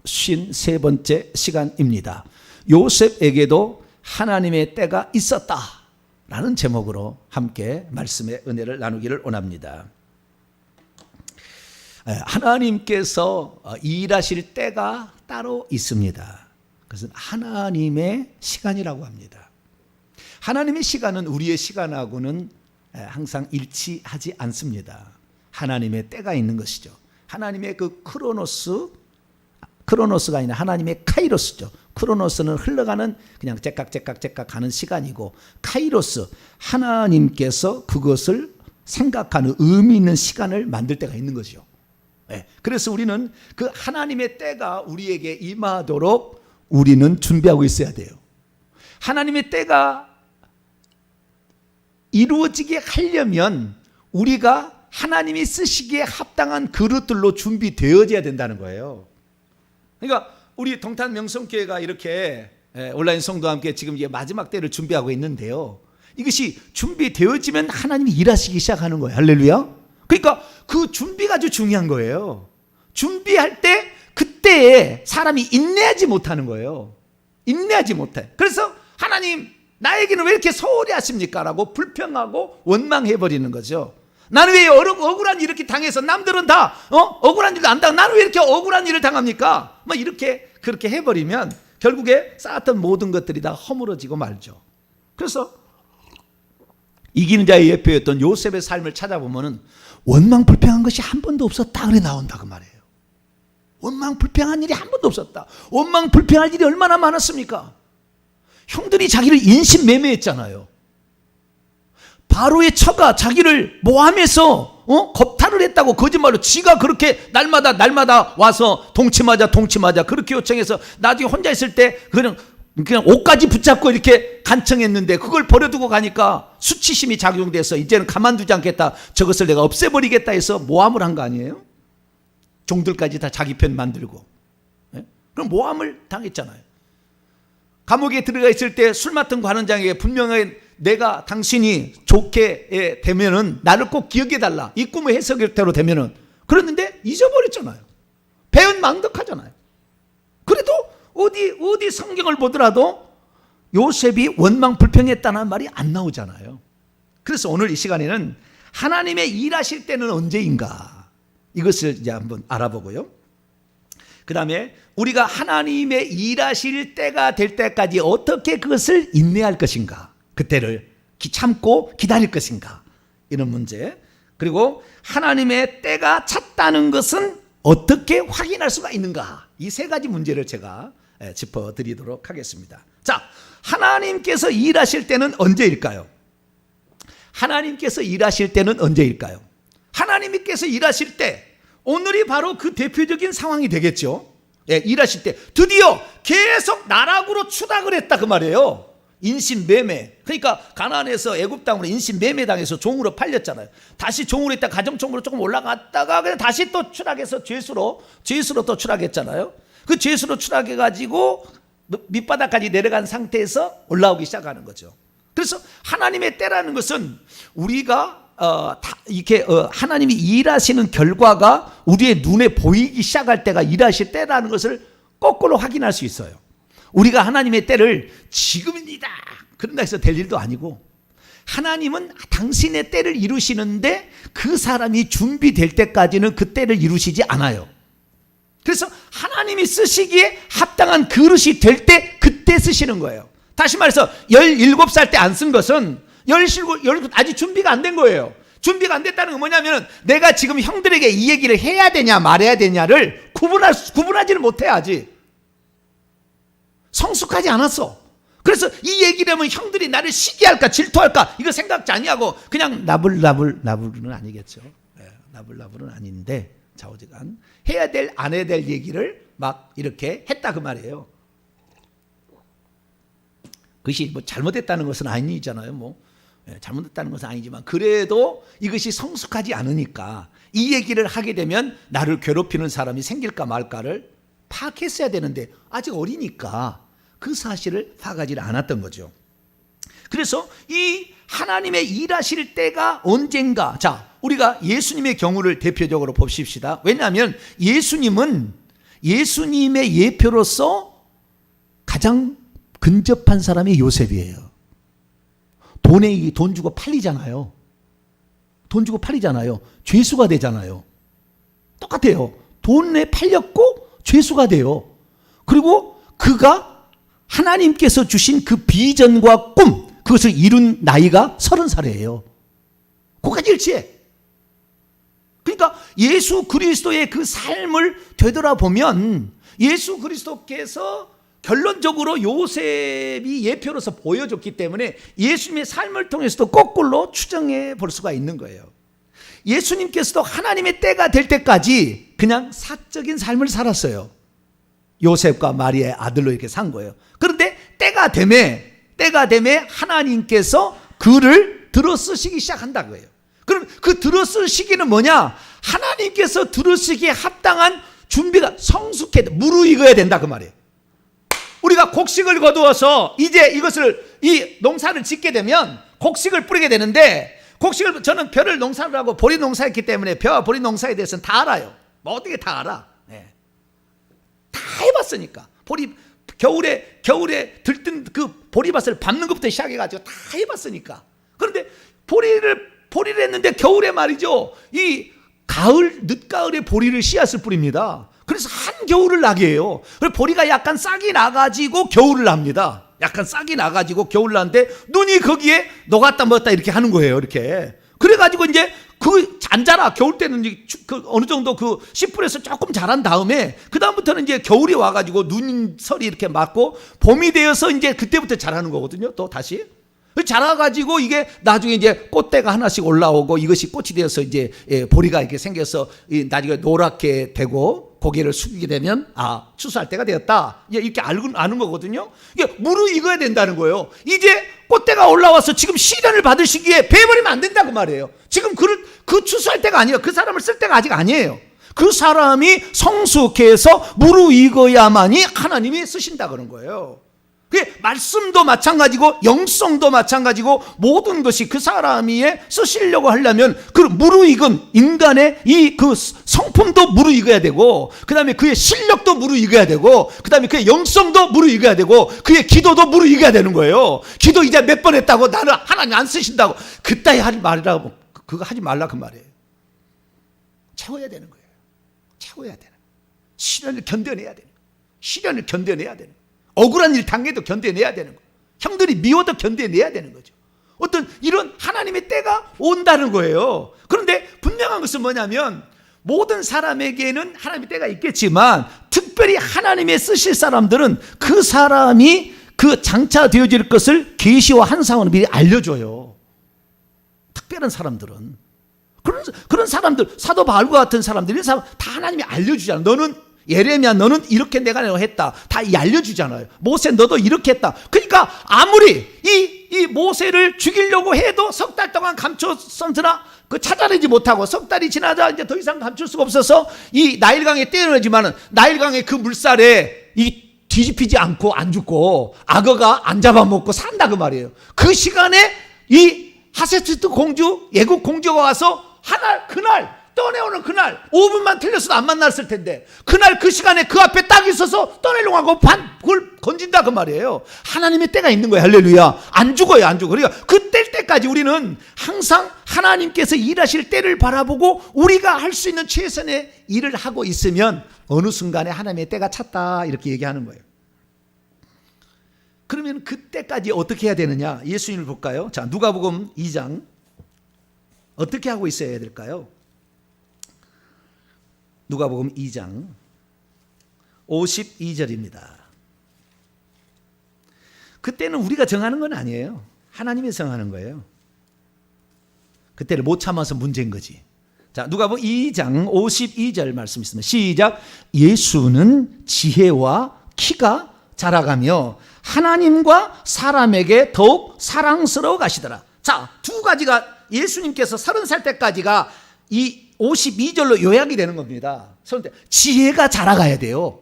53번째 시간입니다. 요셉에게도 하나님의 때가 있었다라는 제목으로 함께 말씀의 은혜를 나누기를 원합니다. 하나님께서 일하실 때가 따로 있습니다. 그것은 하나님의 시간이라고 합니다. 하나님의 시간은 우리의 시간하고는 항상 일치하지 않습니다. 하나님의 때가 있는 것이죠. 하나님의 그 크로노스가 아니라 하나님의 카이로스죠. 크로노스는 흘러가는 그냥 째깍째깍째깍 가는 시간이고, 카이로스, 하나님께서 그것을 생각하는 의미 있는 시간을 만들 때가 있는 거죠. 그래서 우리는 그 하나님의 때가 우리에게 임하도록 우리는 준비하고 있어야 돼요. 하나님의 때가 이루어지게 하려면 우리가 하나님이 쓰시기에 합당한 그릇들로 준비되어져야 된다는 거예요. 그러니까 우리 동탄 명성교회가 이렇게 온라인 성도와 함께 지금 이제 마지막 때를 준비하고 있는데요, 이것이 준비되어지면 하나님이 일하시기 시작하는 거예요. 할렐루야. 그러니까 그 준비가 아주 중요한 거예요. 준비할 때 그때에 사람이 인내하지 못하는 거예요. 인내하지 못해. 그래서 하나님 나에게는 왜 이렇게 소홀히 하십니까? 라고 불평하고 원망해버리는 거죠. 나는 왜 억울한 일 이렇게 당해서 남들은 다 억울한 일도 안 당하고 나는 왜 이렇게 억울한 일을 당합니까? 막 이렇게 그렇게 해버리면 결국에 쌓았던 모든 것들이 다 허물어지고 말죠. 그래서 이기는 자의 예표였던 요셉의 삶을 찾아보면은 원망 불평한 것이 한 번도 없었다 그래 나온다 그 말이에요. 원망 불평한 일이 한 번도 없었다. 원망 불평할 일이 얼마나 많았습니까? 형들이 자기를 인신매매했잖아요. 바로의 처가 자기를 모함해서 겁탈을 했다고 거짓말로 지가 그렇게 날마다 와서 동침하자 그렇게 요청해서 나중에 혼자 있을 때 그냥 옷까지 붙잡고 이렇게 간청했는데 그걸 버려두고 가니까 수치심이 작용돼서 이제는 가만두지 않겠다, 저것을 내가 없애버리겠다 해서 모함을 한 거 아니에요? 종들까지 다 자기 편 만들고. 그럼 모함을 당했잖아요. 감옥에 들어가 있을 때 술 맡은 관원장에게 분명히 내가 당신이 좋게 되면은 나를 꼭 기억해달라, 이 꿈의 해석대로 되면은, 그랬는데 잊어버렸잖아요. 배은망덕하잖아요. 그래도 어디 성경을 보더라도 요셉이 원망 불평했다는 말이 안 나오잖아요. 그래서 오늘 이 시간에는 하나님의 일하실 때는 언제인가, 이것을 이제 한번 알아보고요. 그 다음에 우리가 하나님의 일하실 때가 될 때까지 어떻게 그것을 인내할 것인가, 그때를 참고 기다릴 것인가, 이런 문제. 그리고 하나님의 때가 찼다는 것은 어떻게 확인할 수가 있는가, 이 세 가지 문제를 제가 짚어드리도록 하겠습니다. 자, 하나님께서 일하실 때는 언제일까요? 하나님께서 일하실 때는 언제일까요? 하나님께서 일하실 때 오늘이 바로 그 대표적인 상황이 되겠죠. 일하실 때 드디어 계속 나락으로 추락을 했다 그 말이에요. 인신매매. 그러니까 가나안에서 애굽 땅으로 인신매매 당해서 종으로 팔렸잖아요. 다시 종으로 있다 가정종으로 조금 올라갔다가 그냥 다시 또 추락해서 죄수로 또 추락했잖아요. 그 죄수로 추락해가지고 밑바닥까지 내려간 상태에서 올라오기 시작하는 거죠. 그래서 하나님의 때라는 것은 우리가 이렇게 하나님이 일하시는 결과가 우리의 눈에 보이기 시작할 때가 일하실 때라는 것을 거꾸로 확인할 수 있어요. 우리가 하나님의 때를 지금입니다 그런다 해서 될 일도 아니고, 하나님은 당신의 때를 이루시는데 그 사람이 준비될 때까지는 그 때를 이루시지 않아요. 그래서 하나님이 쓰시기에 합당한 그릇이 될 때 그때 쓰시는 거예요. 다시 말해서 17살 때 안 쓴 것은 17 아직 준비가 안 된 거예요. 준비가 안 됐다는 건 뭐냐면 내가 지금 형들에게 이 얘기를 해야 되냐 말해야 되냐를 구분하지는 못해야지. 성숙하지 않았어. 그래서 이 얘기를 하면 형들이 나를 시기할까 질투할까 이거 생각지 아니하고 그냥 나불은 아니겠죠. 나불은 아닌데 좌우지간 해야 될 안 해야 될 얘기를 막 이렇게 했다 그 말이에요. 그것이 뭐 잘못했다는 것은 아니잖아요. 잘못했다는 것은 아니지만 그래도 이것이 성숙하지 않으니까 이 얘기를 하게 되면 나를 괴롭히는 사람이 생길까 말까를 파악했어야 되는데 아직 어리니까 그 사실을 파악하지 않았던 거죠. 그래서 이 하나님의 일하실 때가 언젠가, 자 우리가 예수님의 경우를 대표적으로 봅시다. 왜냐하면 예수님은 예수님의 예표로서 가장 근접한 사람이 요셉이에요. 돈 주고 팔리잖아요. 돈 주고 팔리잖아요. 죄수가 되잖아요. 똑같아요. 돈에 팔렸고 죄수가 돼요. 그리고 그가 하나님께서 주신 그 비전과 꿈, 그것을 이룬 나이가 30살이에요. 그까지 일치해. 그러니까 예수 그리스도의 그 삶을 되돌아보면 예수 그리스도께서 결론적으로 요셉이 예표로서 보여줬기 때문에 예수님의 삶을 통해서도 거꾸로 추정해 볼 수가 있는 거예요. 예수님께서도 하나님의 때가 될 때까지 그냥 사적인 삶을 살았어요. 요셉과 마리아의 아들로 이렇게 산 거예요. 그런데 때가 되매 하나님께서 그를 들어 쓰시기 시작한다 거예요. 그럼 그 들어 쓰시기는 뭐냐? 하나님께서 들어 쓰기에 합당한 준비가 성숙해, 무르익어야 된다 그 말이에요. 우리가 곡식을 거두어서 이제 이 농사를 짓게 되면 곡식을 뿌리게 되는데, 저는 벼를 농사를 하고 보리 농사했기 때문에 벼와 보리 농사에 대해서는 다 알아요. 뭐 어떻게 다 알아? 네. 다 해봤으니까. 겨울에 들뜬 그 보리밭을 밟는 것부터 시작해가지고 다 해봤으니까. 그런데 보리를 했는데 겨울에 말이죠, 이 늦가을에 보리를 씨앗을 뿌립니다. 그래서 한겨울을 나게 해요. 그래서 보리가 약간 싹이 나가지고 겨울을 납니다. 약간 싹이 나가지고 겨울 나는데 눈이 거기에 녹았다 먹었다 이렇게 하는 거예요. 이렇게. 그래가지고 이제 안 자라. 겨울 때는 어느 정도 씨 뿌려서 조금 자란 다음에 그다음부터는 이제 겨울이 와가지고 눈설이 이렇게 맞고 봄이 되어서 이제 그때부터 자라는 거거든요. 또 다시. 자라가지고 이게 나중에 이제 꽃대가 하나씩 올라오고 이것이 꽃이 되어서 이제 보리가 이렇게 생겨서 나중에 노랗게 되고 고개를 숙이게 되면 추수할 때가 되었다. 이렇게 아는 거거든요. 이게 무르익어야 된다는 거예요. 이제 꽃대가 올라와서 지금 시련을 받을 시기에 베어버리면 안 된다고 말이에요. 지금 그 추수할 때가 아니에요. 그 사람을 쓸 때가 아직 아니에요. 그 사람이 성숙해서 무르익어야만이 하나님이 쓰신다 그런 거예요. 말씀도 마찬가지고 영성도 마찬가지고 모든 것이 그 사람이 쓰시려고 하려면 그 무르익은 인간의 그 성품도 무르익어야 되고, 그 다음에 그의 실력도 무르익어야 되고, 그 다음에 그의 영성도 무르익어야 되고, 그의 기도도 무르익어야 되는 거예요. 기도 이제 몇 번 했다고 나는 하나님 안 쓰신다고 그따위 하지 말라고, 그거 하지 말라 그 말이에요. 채워야 되는 거예요. 채워야 되는 거예요. 시련을 견뎌내야 되는 거예요. 시련을 견뎌내야 되는 거예요. 억울한 일 당해도 견뎌내야 되는 거예요. 형들이 미워도 견뎌내야 되는 거죠. 어떤 이런 하나님의 때가 온다는 거예요. 그런데 분명한 것은 뭐냐면 모든 사람에게는 하나님의 때가 있겠지만 특별히 하나님의 쓰실 사람들은 그 사람이 그 장차 되어질 것을 계시와 환상으로 미리 알려줘요. 특별한 사람들은. 그런 사람들, 사도 바울과 같은 사람들이 다 하나님이 알려주잖아요. 예레미야 너는 이렇게 내가 했다. 다 알려주잖아요. 모세 너도 이렇게 했다. 그러니까 아무리 이 모세를 죽이려고 해도 석 달 동안 감췄으나 찾아내지 못하고 석 달이 지나자 이제 더 이상 감출 수가 없어서 이 나일강에 떼어내지만은 나일강의 그 물살에 뒤집히지 않고 안 죽고 악어가 안 잡아먹고 산다 그 말이에요. 그 시간에 이 하세스트 공주, 예국 공주가 와서 그날 떠내오는 그날 5분만 틀렸어도 안 만났을 텐데 그날 그 시간에 그 앞에 딱 있어서 떠내려고 하고 그걸 건진다 그 말이에요. 하나님의 때가 있는 거예요. 할렐루야. 안 죽어요. 안 죽어. 그러니까 그 뗄 때까지 우리는 항상 하나님께서 일하실 때를 바라보고 우리가 할 수 있는 최선의 일을 하고 있으면 어느 순간에 하나님의 때가 찼다 이렇게 얘기하는 거예요. 그러면 그때까지 어떻게 해야 되느냐? 예수님을 볼까요? 자, 누가복음 2장 어떻게 하고 있어야 될까요? 누가복음 2장 52절입니다. 그때는 우리가 정하는 건 아니에요. 하나님이 정하는 거예요. 그때를 못 참아서 문제인 거지. 자, 누가복음 2장 52절 말씀 있습니다. 시작. 예수는 지혜와 키가 자라가며 하나님과 사람에게 더욱 사랑스러워 가시더라. 자, 두 가지가 예수님께서 30살 때까지가 이 52절로 요약이 되는 겁니다. 지혜가 자라가야 돼요.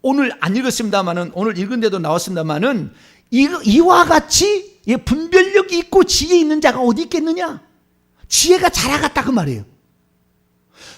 오늘 안 읽었습니다만은, 오늘 읽은 데도 나왔습니다만은, 이와 같이 분별력이 있고 지혜 있는 자가 어디 있겠느냐? 지혜가 자라갔다 그 말이에요.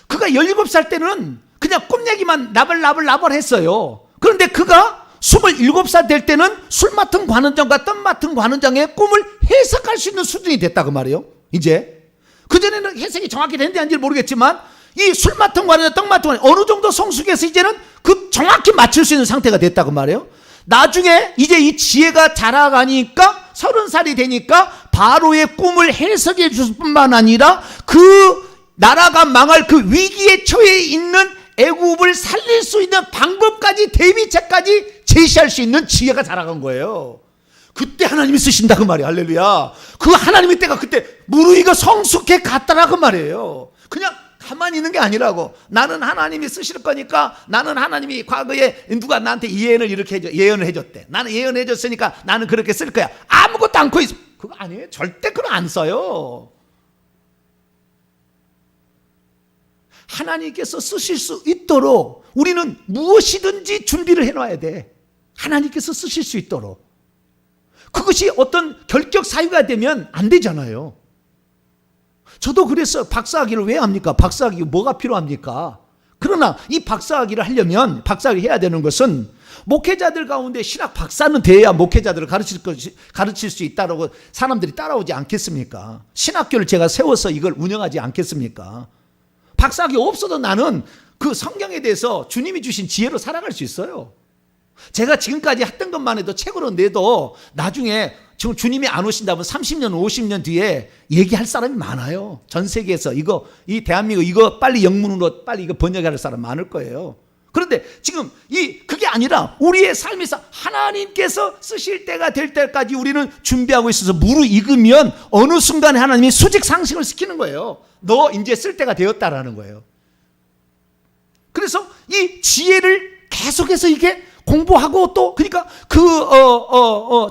그가 17살 때는 그냥 꿈 얘기만 나벌나벌 했어요. 그런데 그가 27살 될 때는 술 맡은 관원장과 떡 맡은 관원장의 꿈을 해석할 수 있는 수준이 됐다 그 말이에요. 이제 그전에는 해석이 정확히 됐는지 아닌지 모르겠지만 이 술 맡은 관원장, 떡 맡은 관원장 어느 정도 성숙해서 이제는 그 정확히 맞출 수 있는 상태가 됐다 그 말이에요. 나중에 이제 이 지혜가 자라가니까 30살이 되니까 바로의 꿈을 해석해 줄 뿐만 아니라 그 나라가 망할 그 위기에 처해 있는 애굽을 살릴 수 있는 방법까지, 대비책까지 제시할 수 있는 지혜가 자라간 거예요. 그때 하나님이 쓰신다 그 말이에요. 할렐루야. 그 하나님의 때가 그때 무르익어 성숙해 갔다라 그 말이에요. 그냥 가만히 있는 게 아니라고. 나는 하나님이 쓰실 거니까, 나는 하나님이 과거에 누가 나한테 예언을 해줬대. 나는 예언해줬으니까 나는 그렇게 쓸 거야. 아무것도 않고 있어. 그거 아니에요. 절대 그거 안 써요. 하나님께서 쓰실 수 있도록 우리는 무엇이든지 준비를 해놔야 돼. 하나님께서 쓰실 수 있도록. 그것이 어떤 결격 사유가 되면 안 되잖아요. 저도 그래서 박사학위를 왜 합니까? 박사학위 뭐가 필요합니까? 그러나 이 박사학위를 하려면, 박사학위 해야 되는 것은 목회자들 가운데 신학 박사는 돼야 목회자들을 가르칠 수 있다고 사람들이 따라오지 않겠습니까? 신학교를 제가 세워서 이걸 운영하지 않겠습니까? 박사학위 없어도 나는 그 성경에 대해서 주님이 주신 지혜로 살아갈 수 있어요. 제가 지금까지 했던 것만 해도 책으로 내도 나중에 지금 주님이 안 오신다면 30년, 50년 뒤에 얘기할 사람이 많아요. 전 세계에서 이 대한민국 이거 빨리 영문으로 빨리 이거 번역할 사람 많을 거예요. 그런데 지금 그게 아니라 우리의 삶에서 하나님께서 쓰실 때가 될 때까지 우리는 준비하고 있어서 무르익으면 어느 순간에 하나님이 수직 상승을 시키는 거예요. 너 이제 쓸 때가 되었다라는 거예요. 그래서 이 지혜를 계속해서 이게 공부하고 또 그러니까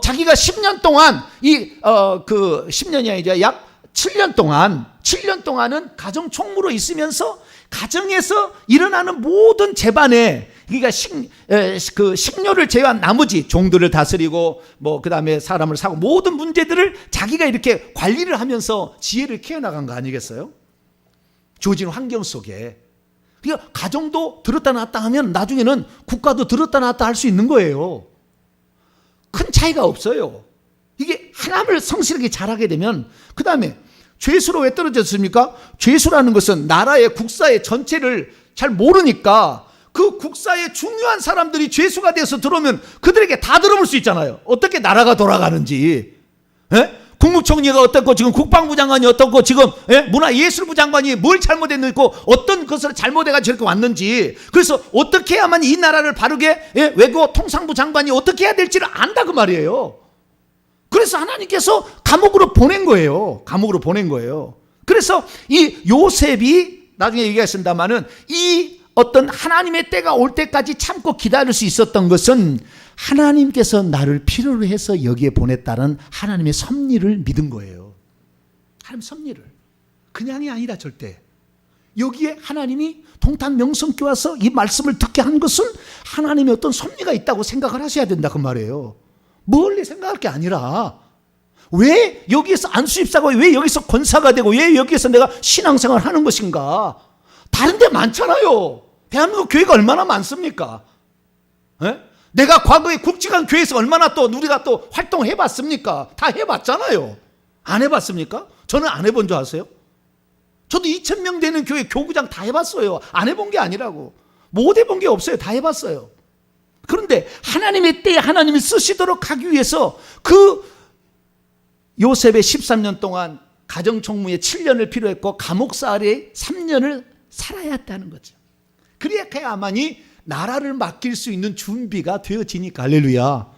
자기가 10년 동안 10년이 아니라 약 7년 동안은 가정 총무로 있으면서 가정에서 일어나는 모든 재반에 그러니까 식료를 제외한 나머지 종들을 다스리고 그다음에 사람을 사고 모든 문제들을 자기가 이렇게 관리를 하면서 지혜를 키워나간 거 아니겠어요? 주어진 환경 속에. 그러니까 가정도 들었다 놨다 하면 나중에는 국가도 들었다 놨다 할 수 있는 거예요. 큰 차이가 없어요. 이게 하나님을 성실하게 잘하게 되면 그 다음에 죄수로 왜 떨어졌습니까? 죄수라는 것은 나라의 국사의 전체를 잘 모르니까 그 국사의 중요한 사람들이 죄수가 돼서 들어오면 그들에게 다 들어볼 수 있잖아요. 어떻게 나라가 돌아가는지. 국무총리가 어떻고 지금 국방부 장관이 어떻고 지금 문화예술부 장관이 뭘 잘못했고 어떤 것을 잘못해가지고 저렇게 왔는지. 그래서 어떻게 해야만 이 나라를 바르게 외교 통상부 장관이 어떻게 해야 될지를 안다 그 말이에요. 그래서 하나님께서 감옥으로 보낸 거예요. 감옥으로 보낸 거예요. 그래서 이 요셉이 나중에 얘기하신다마는 이 어떤 하나님의 때가 올 때까지 참고 기다릴 수 있었던 것은 하나님께서 나를 필요로 해서 여기에 보냈다는 하나님의 섭리를 믿은 거예요. 하나님 섭리를. 그냥이 아니라 절대. 여기에 하나님이 동탄 명성교회 와서 이 말씀을 듣게 한 것은 하나님의 어떤 섭리가 있다고 생각을 하셔야 된다 그 말이에요. 멀리 생각할 게 아니라 왜 여기에서 안수입사가 왜 여기서 권사가 되고 왜 여기에서 내가 신앙생활을 하는 것인가. 다른 데 많잖아요. 대한민국 교회가 얼마나 많습니까? 내가 과거에 국지관 교회에서 얼마나 또 우리가 또 활동을 해봤습니까? 다 해봤잖아요. 안 해봤습니까? 저는 안 해본 줄 아세요? 저도 2,000명 되는 교회 교구장 다 해봤어요. 안 해본 게 아니라고. 못 해본 게 없어요. 다 해봤어요. 그런데 하나님의 때에 하나님이 쓰시도록 하기 위해서 그 요셉의 13년 동안 가정총무에 7년을 필요했고 감옥살이에 3년을 살아야 했다는 거죠. 그래야만이 나라를 맡길 수 있는 준비가 되어지니까. 할렐루야.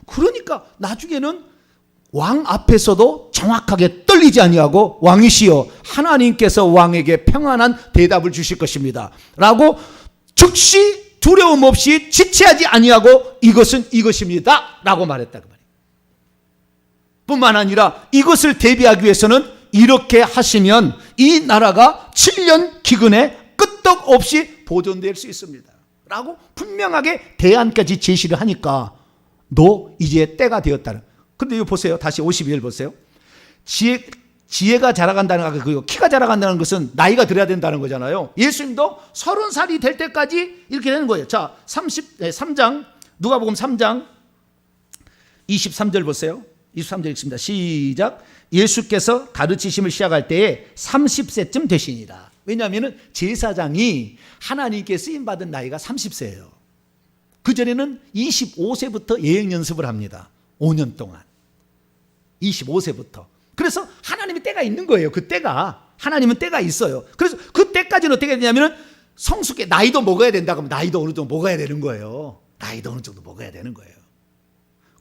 그러니까 나중에는 왕 앞에서도 정확하게 떨리지 아니하고 왕이시여 하나님께서 왕에게 평안한 대답을 주실 것입니다 라고 즉시 두려움 없이 지체하지 아니하고 이것은 이것입니다 라고 말했다 그 말이에요. 뿐만 아니라 이것을 대비하기 위해서는 이렇게 하시면 이 나라가 7년 기근에 끄떡없이 보존될 수 있습니다 라고 분명하게 대안까지 제시를 하니까 너 이제 때가 되었다는. 근데 이거 보세요. 다시 52절 보세요. 지혜가 자라간다는 거, 그리고 키가 자라간다는 것은 나이가 들어야 된다는 거잖아요. 예수님도 30살이 될 때까지 이렇게 되는 거예요. 자, 3장 누가복음 3장 23절 보세요. 23절 읽습니다. 시작. 예수께서 가르치심을 시작할 때에 30세쯤 되시니라. 왜냐하면 제사장이 하나님께 쓰임받은 나이가 30세예요. 그전에는 25세부터 예행 연습을 합니다. 5년 동안. 25세부터. 그래서 하나님이 때가 있는 거예요. 그 때가. 하나님은 때가 있어요. 그래서 그 때까지는 어떻게 되냐면 성숙해, 나이도 먹어야 된다 그러면 나이도 어느 정도 먹어야 되는 거예요. 나이도 어느 정도 먹어야 되는 거예요.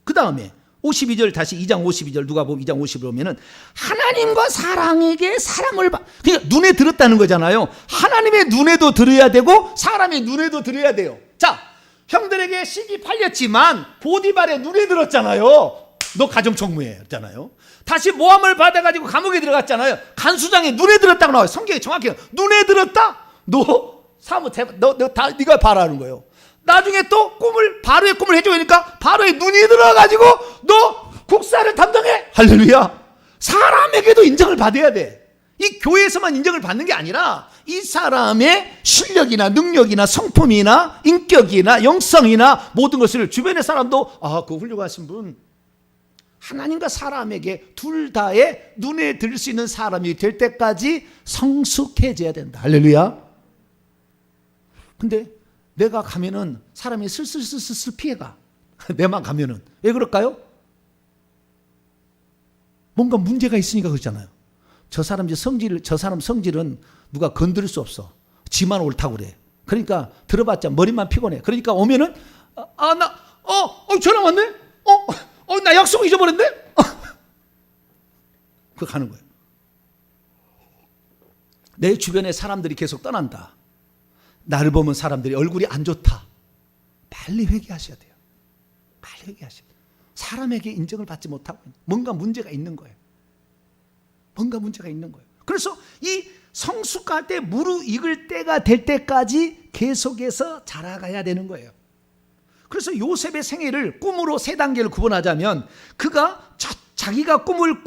그 다음에 52절 다시 2장 52절 누가복음 2장 50을 보면은 하나님과 사람에게 사람을 그러니까 눈에 들었다는 거잖아요. 하나님의 눈에도 들어야 되고 사람의 눈에도 들어야 돼요. 자, 형들에게 시기 팔렸지만 보디발의 눈에 들었잖아요. 너 가정총무했잖아요. 다시 모함을 받아가지고 감옥에 들어갔잖아요. 간수장의 눈에 들었다고 나와요. 성경에 정확히 눈에 들었다. 너 사무 다 네가 바라는 거예요. 나중에 또 바로의 꿈을 해줘야 하니까 바로의 눈이 들어가지고 너 국사를 담당해. 할렐루야. 사람에게도 인정을 받아야 돼. 이 교회에서만 인정을 받는 게 아니라 이 사람의 실력이나 능력이나 성품이나 인격이나 영성이나 모든 것을 주변의 사람도 그 훌륭하신 분, 하나님과 사람에게 둘 다의 눈에 들 수 있는 사람이 될 때까지 성숙해져야 된다. 할렐루야. 근데 내가 가면은 사람이 슬슬 피해가. 내만 가면은. 왜 그럴까요? 뭔가 문제가 있으니까 그렇잖아요. 저 사람 성질은 누가 건드릴 수 없어. 지만 옳다고 그래. 그러니까 들어봤자 머리만 피곤해. 그러니까 오면은 전화 왔네? 나 약속 잊어버렸네? 그거 가는 거예요. 내 주변에 사람들이 계속 떠난다. 나를 보면 사람들이 얼굴이 안 좋다. 빨리 회개하셔야 돼요. 빨리 회개하셔야 돼요. 사람에게 인정을 받지 못하고 뭔가 문제가 있는 거예요. 뭔가 문제가 있는 거예요. 그래서 이 성숙할 때 무르익을 때가 될 때까지 계속해서 자라가야 되는 거예요. 그래서 요셉의 생애를 꿈으로 세 단계를 구분하자면 그가 자기가 꿈을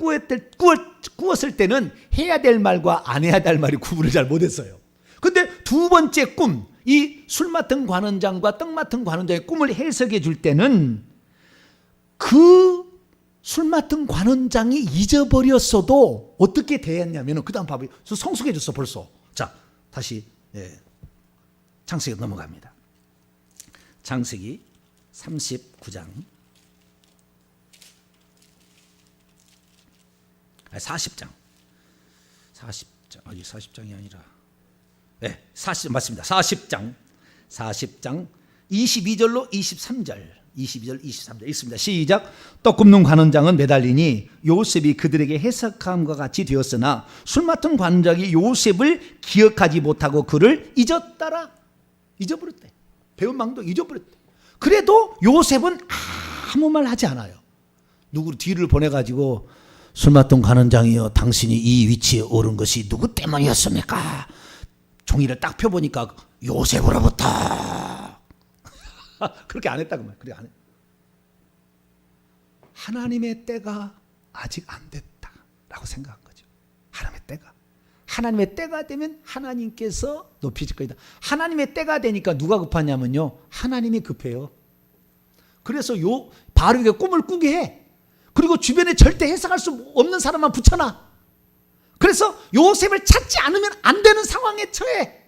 꾸었을 때는 해야 될 말과 안 해야 될 말이 구분을 잘 못했어요. 근데 두 번째 꿈, 이 술 맡은 관원장과 떡 맡은 관원장의 꿈을 해석해 줄 때는 그 술 맡은 관원장이 잊어버렸어도 어떻게 대했냐면 그 다음 봐봐요. 성숙해졌어 벌써. 자, 다시 창세기 넘어갑니다. 창세기 39장 40장 40장이 아니라 맞습니다. 40장 22절로 23절 22절 23절 있습니다. 시작. 떡 굽는 관원장은 매달리니 요셉이 그들에게 해석함과 같이 되었으나 술 맡은 관원장이 요셉을 기억하지 못하고 그를 잊어버렸대. 배운 망도 잊어버렸대. 그래도 요셉은 아무 말 하지 않아요. 누구를 뒤를 보내가지고 술 맡은 관원장이여 당신이 이 위치에 오른 것이 누구 때문이었습니까? 종이를 딱 펴보니까 요셉으로부터. 그렇게 안 했다고 말이에요. 그렇게 안 해. 하나님의 때가 아직 안 됐다라고 생각한 거죠. 하나님의 때가 되면 하나님께서 높이실 거다. 하나님의 때가 되니까 누가 급하냐면요, 하나님이 급해요. 그래서 바로에게 꿈을 꾸게 해. 그리고 주변에 절대 해석할 수 없는 사람만 붙여놔. 그래서 요셉을 찾지 않으면 안 되는 상황에 처해.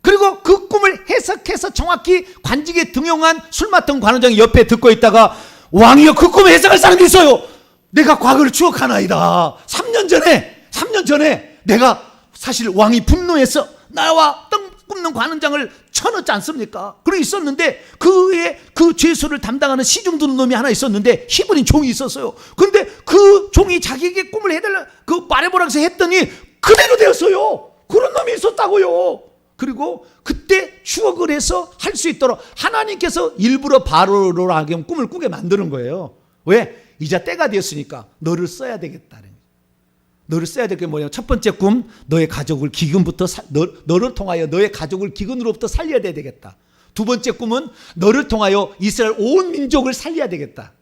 그리고 그 꿈을 해석해서 정확히 관직에 등용한 술 맡은 관원장이 옆에 듣고 있다가 왕이여 그 꿈을 해석할 사람이 있어요. 내가 과거를 추억하나이다. 3년 전에 내가 사실 왕이 분노해서 나와 떡 굽는 관원장을 쳐넣지 않습니까? 그러고 있었는데 그의 그 죄수를 담당하는 시중 드는 놈이 하나 있었는데 히브린 종이 있었어요. 근데 그 종이 자기에게 꿈을 해달라 말해보라고 해서 했더니 그대로 되었어요. 그런 놈이 있었다고요. 그리고 그때 추억을 해서 할 수 있도록 하나님께서 일부러 바로로 하게 꿈을 꾸게 만드는 거예요. 왜? 이제 때가 되었으니까 너를 써야 되겠다는. 너를 써야 될 게 뭐냐면 첫 번째 꿈, 너의 가족을 기근부터 너를 통하여 너의 가족을 기근으로부터 살려야 되겠다. 두 번째 꿈은 너를 통하여 이스라엘 온 민족을 살려야 되겠다.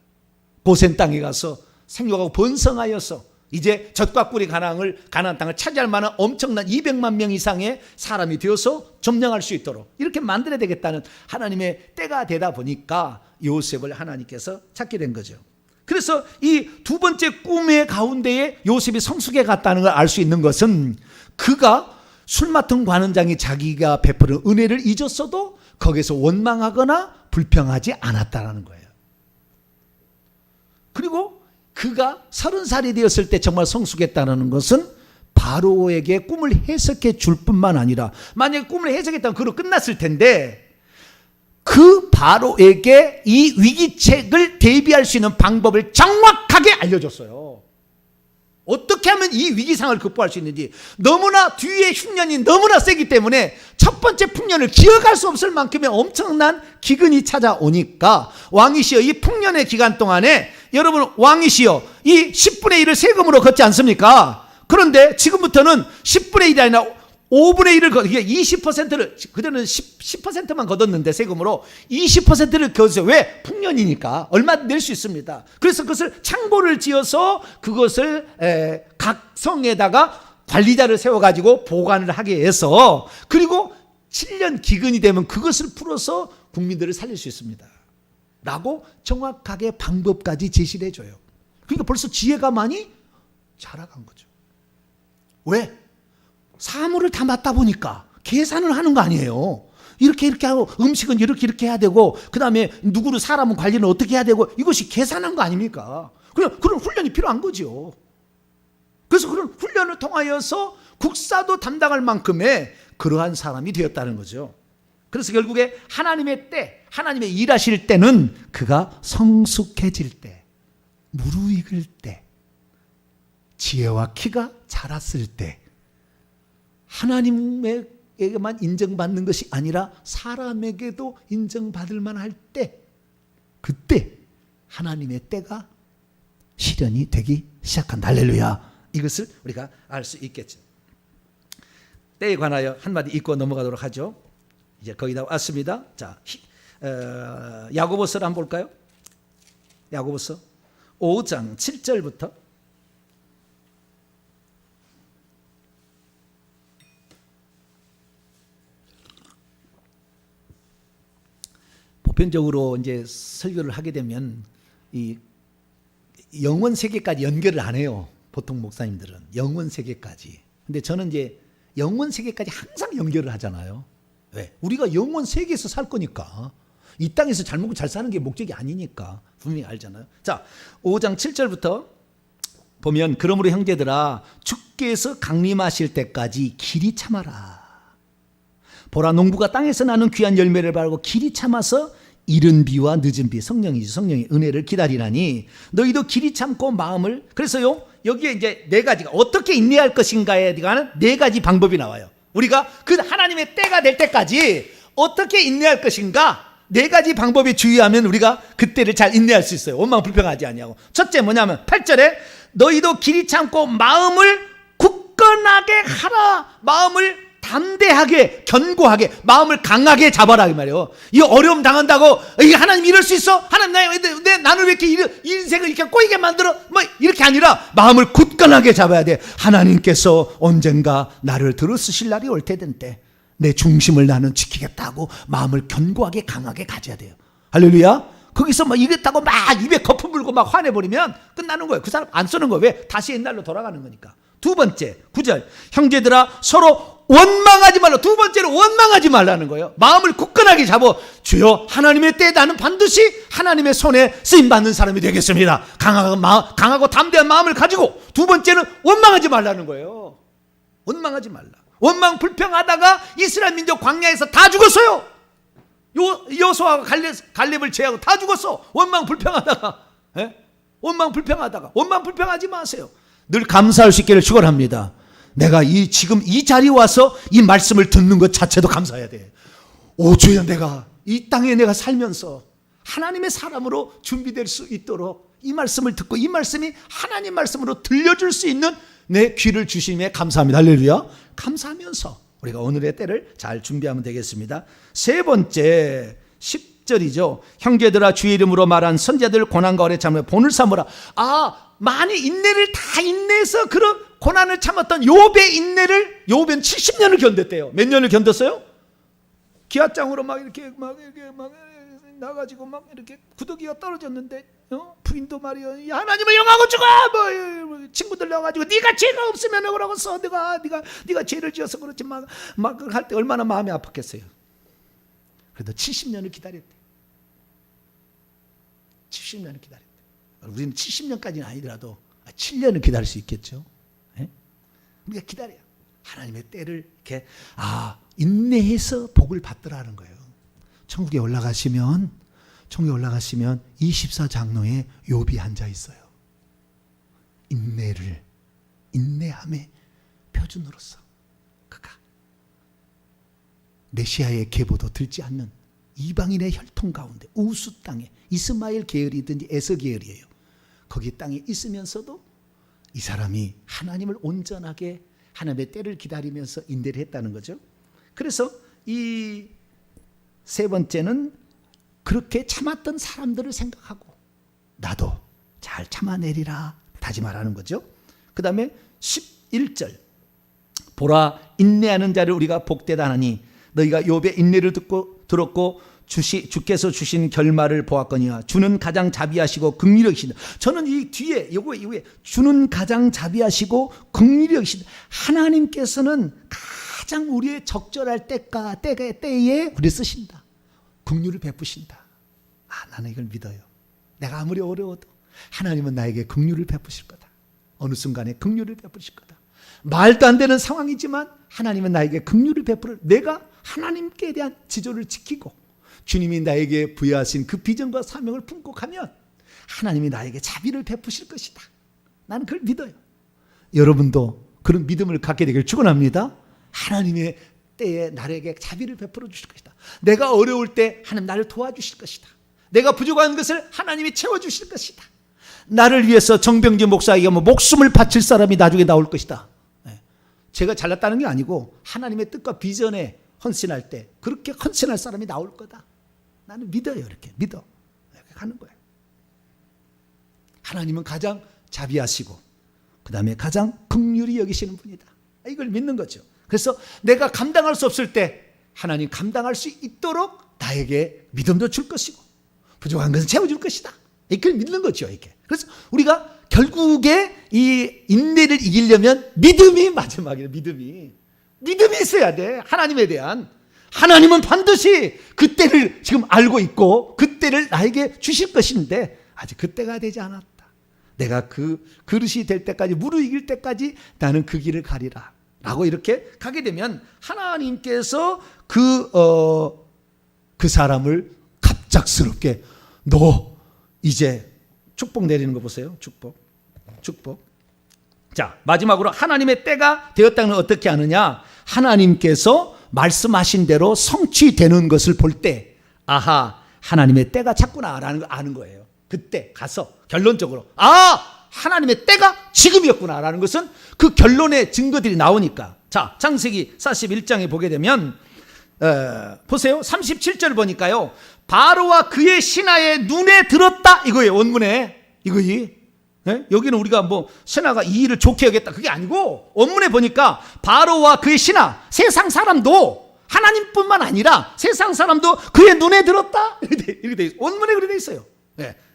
고센 땅에 가서 생육하고 번성하여서 이제 젖과 꿀이 가나안 땅을 차지할 만한 엄청난 200만 명 이상의 사람이 되어서 점령할 수 있도록 이렇게 만들어야 되겠다는 하나님의 때가 되다 보니까 요셉을 하나님께서 찾게 된 거죠. 그래서 이 두 번째 꿈의 가운데에 요셉이 성숙해 갔다는 걸 알 수 있는 것은 그가 술 맡은 관원장이 자기가 베푸는 은혜를 잊었어도 거기서 원망하거나 불평하지 않았다는 거예요. 그리고 그가 30살이 되었을 때 정말 성숙했다는 것은 바로에게 꿈을 해석해 줄 뿐만 아니라 만약에 꿈을 해석했다면 그로 끝났을 텐데 그 바로에게 이 위기책을 대비할 수 있는 방법을 정확하게 알려줬어요. 어떻게 하면 이 위기상을 극복할 수 있는지. 너무나 뒤에 흉년이 너무나 세기 때문에 첫 번째 풍년을 기억할 수 없을 만큼의 엄청난 기근이 찾아오니까 왕이시여 이 풍년의 기간 동안에 여러분 왕이시여 이 10분의 1을 세금으로 걷지 않습니까? 그런데 지금부터는 10분의 1이 아니라 5분의 1을 이게 20%를 그전에는 10%만 걷었는데 세금으로 20%를 걷으세요. 왜? 풍년이니까 얼마 낼 수 있습니다. 그래서 그것을 창고를 지어서 그것을 각 성에다가 관리자를 세워가지고 보관을 하게 해서 그리고 7년 기근이 되면 그것을 풀어서 국민들을 살릴 수 있습니다. 라고 정확하게 방법까지 제시를 해줘요. 그러니까 벌써 지혜가 많이 자라간 거죠. 왜? 사물을 다 맡다 보니까 계산을 하는 거 아니에요. 이렇게 하고 음식은 이렇게 해야 되고 그 다음에 누구를 사람은 관리는 어떻게 해야 되고 이것이 계산한 거 아닙니까? 그런 훈련이 필요한 거죠. 그래서 그런 훈련을 통하여서 국사도 담당할 만큼의 그러한 사람이 되었다는 거죠. 그래서 결국에 하나님의 때, 하나님의 일하실 때는 그가 성숙해질 때, 무르익을 때, 지혜와 키가 자랐을 때 하나님에게만 인정받는 것이 아니라 사람에게도 인정받을 만할 때 그때 하나님의 때가 실현이 되기 시작한다. 할렐루야. 이것을 우리가 알 수 있겠죠. 때에 관하여 한마디 읽고 넘어가도록 하죠. 이제 거의 다 왔습니다. 자, 야고보서를 한번 볼까요? 야고보서 5장 7절부터 보편적으로 이제 설교를 하게 되면 이 영원 세계까지 연결을 안 해요. 보통 목사님들은 영원 세계까지. 근데 저는 이제 영원 세계까지 항상 연결을 하잖아요. 왜? 우리가 영원 세계에서 살 거니까. 이 땅에서 잘 먹고 잘 사는 게 목적이 아니니까 분명히 알잖아요. 자, 5장 7절부터 보면 그러므로 형제들아 주께서 강림하실 때까지 길이 참아라. 보라 농부가 땅에서 나는 귀한 열매를 바라고 길이 참아서 이른 비와 늦은 비 성령이지 성령의 은혜를 기다리라니 너희도 길이 참고 마음을. 그래서요 여기에 이제 네 가지가 어떻게 인내할 것인가에 대한 네 가지 방법이 나와요. 우리가 그 하나님의 때가 될 때까지 어떻게 인내할 것인가 네 가지 방법에 주의하면 우리가 그때를 잘 인내할 수 있어요. 원망 불평하지 아니하고. 첫째 뭐냐면 8절에 너희도 길이 참고 마음을 굳건하게 하라. 마음을 담대하게 견고하게 마음을 강하게 잡아라 이 말이에요. 이 어려움 당한다고 이게 하나님 이럴 수 있어? 하나님 나는 왜 이렇게 인생을 이렇게 꼬이게 만들어? 뭐 이렇게 아니라 마음을 굳건하게 잡아야 돼. 하나님께서 언젠가 나를 들어 쓰실 날이 올 때든때 내 중심을 나는 지키겠다고 마음을 견고하게 강하게 가져야 돼요. 할렐루야. 거기서 막 이랬다고 막 입에 거품 물고 막 화내버리면 끝나는 거예요. 그 사람 안 쓰는 거예요. 왜? 다시 옛날로 돌아가는 거니까. 두 번째 9절 형제들아 서로 원망하지 말라. 두 번째로 원망하지 말라는 거예요. 마음을 굳건하게 잡아. 주여 하나님의 때에 나는 반드시 하나님의 손에 쓰임받는 사람이 되겠습니다. 강하고 담대한 마음을 가지고. 두 번째는 원망하지 말라는 거예요. 원망하지 말라. 원망 불평하다가 이스라엘 민족 광야에서 다 죽었어요. 여호수아와 갈렙을 제하고 다 죽었어. 원망 불평하다가. 원망 불평하지 마세요. 늘 감사할 수 있기를 축원합니다. 내가 지금 이 자리에 와서 이 말씀을 듣는 것 자체도 감사해야 돼. 오 주여 내가 이 땅에 내가 살면서 하나님의 사람으로 준비될 수 있도록 이 말씀을 듣고 이 말씀이 하나님 말씀으로 들려줄 수 있는 내 귀를 주심에 감사합니다. 할렐루야. 감사하면서 우리가 오늘의 때를 잘 준비하면 되겠습니다. 세 번째 10절이죠. 형제들아 주의 이름으로 말한 선자들 고난과 오래 참으며 본을 삼으라. 많이 인내를 다 인내해서 그런 고난을 참았던 욥의 인내를 욥은 70년을 견뎠대요. 몇 년을 견뎠어요? 기아장으로 막 이렇게 나가지고 막 이렇게 구더기가 떨어졌는데 부인도 말이야 하나님을 영하고 죽어 뭐 친구들 나와가지고 네가 죄가 없으면 그러고서 네가 죄를 지어서 그렇지 막 할 때 얼마나 마음이 아팠겠어요. 그래도 70년을 기다렸대. 70년을 기다렸대. 우리는 70년까지는 아니더라도 7년을 기다릴 수 있겠죠. 네? 우리가 기다려요. 하나님의 때를 이렇게 인내해서 복을 받더라는 거예요. 천국에 올라가시면 24장로에 욥이 앉아 있어요. 인내함의 표준으로서 그가 메시아의 계보도 들지 않는 이방인의 혈통 가운데 우수 땅에 이스마엘 계열이든지 에서 계열이에요. 거기 땅에 있으면서도 이 사람이 하나님을 온전하게 하나님의 때를 기다리면서 인내를 했다는 거죠. 그래서 이 세 번째는 그렇게 참았던 사람들을 생각하고 나도 잘 참아내리라 다짐하라는 거죠. 그 다음에 11절 보라 인내하는 자를 우리가 복되다 하니 너희가 욥의 인내를 들었고 주께서 주신 결말을 보았거니와 주는 가장 자비하시고 긍휼히 여기신다. 저는 이 뒤에 이후에 주는 가장 자비하시고 긍휼히 여기신다. 하나님께서는 가장 우리의 적절할 때에 우리 쓰신다. 긍휼을 베푸신다. 나는 이걸 믿어요. 내가 아무리 어려워도 하나님은 나에게 긍휼을 베푸실 거다. 어느 순간에 긍휼을 베푸실 거다. 말도 안 되는 상황이지만 하나님은 나에게 긍휼을 베풀어 내가 하나님께 대한 지조를 지키고 주님이 나에게 부여하신 그 비전과 사명을 품고 가면 하나님이 나에게 자비를 베푸실 것이다. 나는 그걸 믿어요. 여러분도 그런 믿음을 갖게 되길 축원합니다. 하나님의 때에 나에게 자비를 베풀어 주실 것이다. 내가 어려울 때 하나님 나를 도와주실 것이다. 내가 부족한 것을 하나님이 채워주실 것이다. 나를 위해서 정병진 목사에게 목숨을 바칠 사람이 나중에 나올 것이다. 제가 잘났다는 게 아니고 하나님의 뜻과 비전에 헌신할 때 그렇게 헌신할 사람이 나올 거다. 나는 믿어요. 이렇게 믿어. 이렇게 가는 거예요. 하나님은 가장 자비하시고 그 다음에 가장 긍휼히 여기시는 분이다. 이걸 믿는 거죠. 그래서 내가 감당할 수 없을 때 하나님 감당할 수 있도록 나에게 믿음도 줄 것이고 부족한 것은 채워줄 것이다. 이걸 믿는 거죠. 이게. 그래서 우리가 결국에 이 인내를 이기려면 믿음이 마지막이에요. 믿음이 있어야 돼. 하나님에 대한. 하나님은 반드시 그때를 지금 알고 있고 그때를 나에게 주실 것인데 아직 그때가 되지 않았다. 내가 그 그릇이 될 때까지 무르익을 때까지 나는 그 길을 가리라 라고 이렇게 가게 되면 하나님께서 그 사람을 갑작스럽게 너 이제 축복 내리는 거 보세요. 축복. 자, 마지막으로 하나님의 때가 되었다는 건 어떻게 아느냐? 하나님께서 말씀하신 대로 성취되는 것을 볼 때 하나님의 때가 찼구나라는 걸 아는 거예요. 그때 가서 결론적으로 하나님의 때가 지금이었구나라는 것은 그 결론의 증거들이 나오니까. 자, 창세기 41장에 보게 되면 보세요. 37절 보니까요. 바로와 그의 신하의 눈에 들었다 이거예요. 원문에 이거yi. 여기는 우리가 신하가 이 일을 좋게 여겼다 그게 아니고 원문에 보니까 바로와 그의 신하 세상 사람도 하나님뿐만 아니라 세상 사람도 그의 눈에 들었다 이렇게 돼 있어요. 원문에 그렇게 돼 있어요.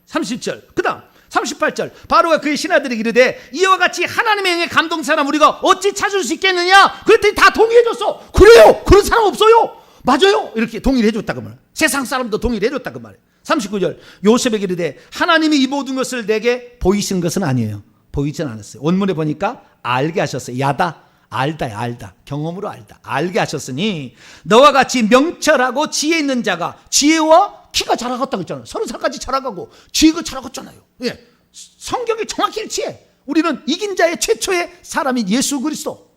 30절 그 다음 38절 바로가 그의 신하들이 이르되 이와 같이 하나님의 영에 감동 사람 우리가 어찌 찾을 수 있겠느냐 그랬더니 다 동의해줬어. 그래요 그런 사람 없어요. 맞아요 이렇게 동의를 해줬다 그 말. 세상 사람도 동의를 해줬다 그 말이에요. 39절 요셉에게 이르되 하나님이 이 모든 것을 내게 보이신 것은 아니에요. 보이진 않았어요. 원문에 보니까 알게 하셨어요. 알다 경험으로 알게 하셨으니 너와 같이 명철하고 지혜 있는 자가 지혜와 키가 자라갔다고 했잖아요. 30살까지 자라가고 지혜가 자라갔잖아요. 성경이 정확히 일치해. 우리는 이긴 자의 최초의 사람이 예수 그리스도.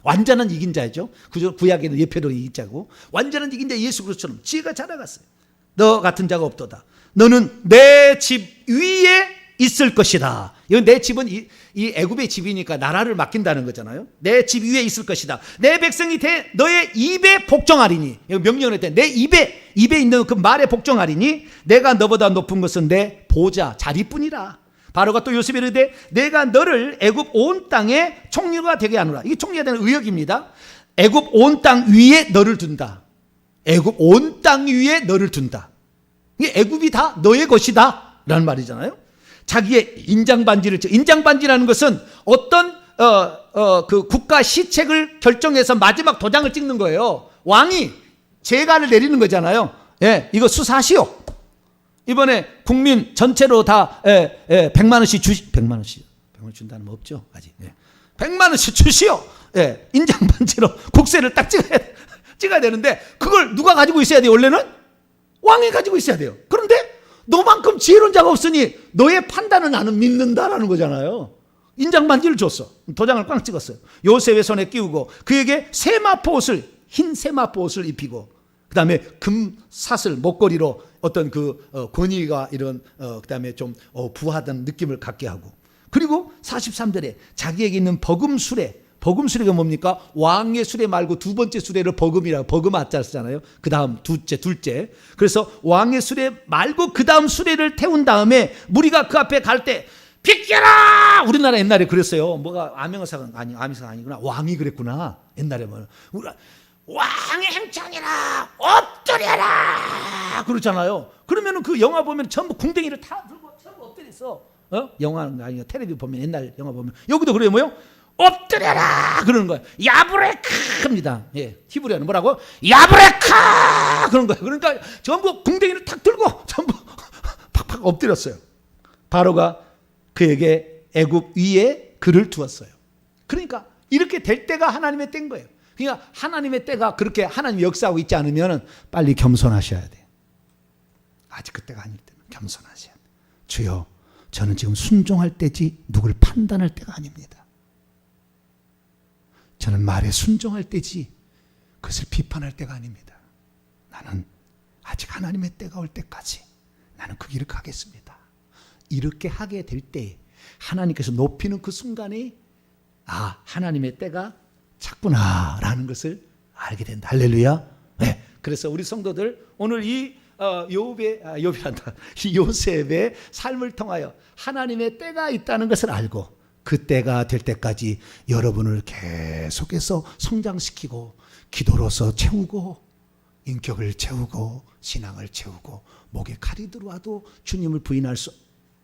완전한 이긴 자죠. 그죠? 구약에는 예표로 이긴 자고 완전한 이긴 자 예수 그리스도처럼 지혜가 자라갔어요. 너 같은 자가 없도다. 너는 내 집 위에 있을 것이다. 이건 내 집은 이 애굽의 집이니까 나라를 맡긴다는 거잖아요. 내 집 위에 있을 것이다. 내 백성이 너의 입에 복종하리니. 명령을 했대. 내 입에 있는 그 말에 복종하리니 내가 너보다 높은 것은 내 보좌 자리뿐이라. 바로가 또 요셉에 이르되 내가 너를 애굽 온 땅에 총리가 되게 하노라. 이게 총리가 되는 의역입니다. 애굽 온 땅 위에 너를 둔다. 애굽 온 땅 위에 너를 둔다. 이게 애굽이 다 너의 것이다 라는 말이잖아요. 자기의 인장반지라는 것은 어떤 그 국가 시책을 결정해서 마지막 도장을 찍는 거예요. 왕이 재가를 내리는 거잖아요. 예, 이거 수사하시오. 이번에 국민 전체로 다 100만 원씩 100만 원씩 준다는 거 없죠 아직. 100만 원씩 주시오. 예, 인장반지로 국세를 딱 찍어야 되는데 그걸 누가 가지고 있어야 돼요? 원래는 왕이 가지고 있어야 돼요. 그런데 너만큼 지혜로운 자가 없으니 너의 판단을 나는 믿는다라는 거잖아요. 인장반지를 줬어. 도장을 꽝 찍었어요. 요셉의 손에 끼우고 그에게 흰 세마포 옷을 입히고 그 다음에 금사슬 목걸이로 어떤 그 권위가 이런 그 다음에 좀 부하던 느낌을 갖게 하고, 그리고 43절에 자기에게 있는 버금수레가 뭡니까? 왕의 수레 말고 두 번째 수레를 버금이라고, 버금아자 쓰잖아요. 그 다음 둘째. 그래서 왕의 수레 말고 그 다음 수레를 태운 다음에 무리가 그 앞에 갈 때 비켜라! 우리나라 옛날에 그랬어요. 뭐가 아명사가 아니구나. 왕이 그랬구나. 옛날에 뭐 왕의 행차니라 엎드려라 그렇잖아요. 그러면은 그 영화 보면 전부 궁뎅이를 다 들고 전부 엎드렸어. 영화는 아니고 텔레비전 보면 옛날 영화 보면 여기도 그래요. 뭐요? 엎드려라 그러는 거예요. 야브레카입니다. 예, 히브리어는 뭐라고? 야브레카 그런 거예요. 그러니까 전부 궁뎅이를 탁 들고 전부 팍팍 엎드렸어요. 바로가 그에게 애굽 위에 그를 두었어요. 그러니까 이렇게 될 때가 하나님의 때인 거예요. 그러니까 하나님의 때가 그렇게 하나님이 역사하고 있지 않으면 빨리 겸손하셔야 돼요. 아직 그때가 아닐 때는 겸손하셔야 돼요. 주여, 저는 지금 순종할 때지 누굴 판단할 때가 아닙니다. 저는 말에 순종할 때지 그것을 비판할 때가 아닙니다. 나는 아직 하나님의 때가 올 때까지 나는 그 길을 가겠습니다. 이렇게 하게 될 때 하나님께서 높이는 그 순간에 하나님의 때가 찼구나라는 것을 알게 된다. 할렐루야. 네. 그래서 우리 성도들 오늘 이 요셉의 삶을 통하여 하나님의 때가 있다는 것을 알고 그 때가 될 때까지 여러분을 계속해서 성장시키고 기도로서 채우고 인격을 채우고 신앙을 채우고 목에 칼이 들어와도 주님을 부인할 수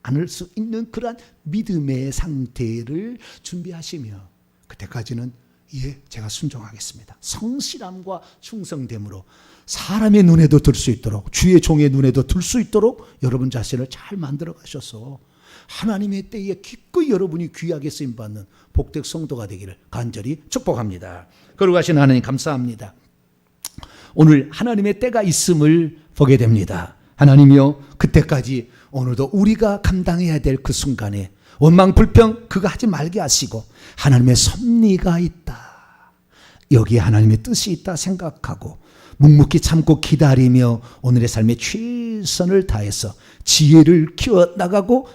않을 수 있는 그러한 믿음의 상태를 준비하시며 그때까지는 제가 순종하겠습니다. 성실함과 충성됨으로 사람의 눈에도 들 수 있도록 주의 종의 눈에도 들 수 있도록 여러분 자신을 잘 만들어 가셔서 하나님의 때에 기꺼이 여러분이 귀하게 쓰임받는 복된 성도가 되기를 간절히 축복합니다. 거룩하신 하나님 감사합니다. 오늘 하나님의 때가 있음을 보게 됩니다. 하나님이여, 그때까지 오늘도 우리가 감당해야 될 그 순간에 원망 불평 그거 하지 말게 하시고 하나님의 섭리가 있다, 여기에 하나님의 뜻이 있다 생각하고 묵묵히 참고 기다리며 오늘의 삶에 최선을 다해서 지혜를 키워나가고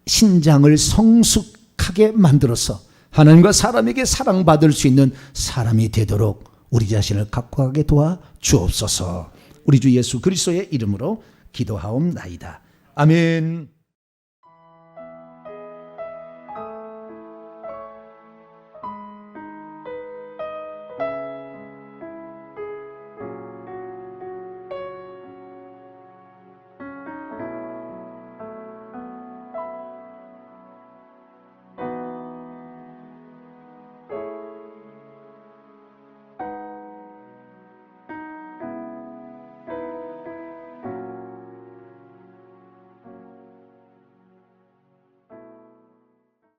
신장을 성숙하게 만들어서 하나님과 사람에게 사랑받을 수 있는 사람이 되도록 우리 자신을 갖고 가게 도와 주옵소서. 우리 주 예수 그리스도의 이름으로 기도하옵나이다. 아멘.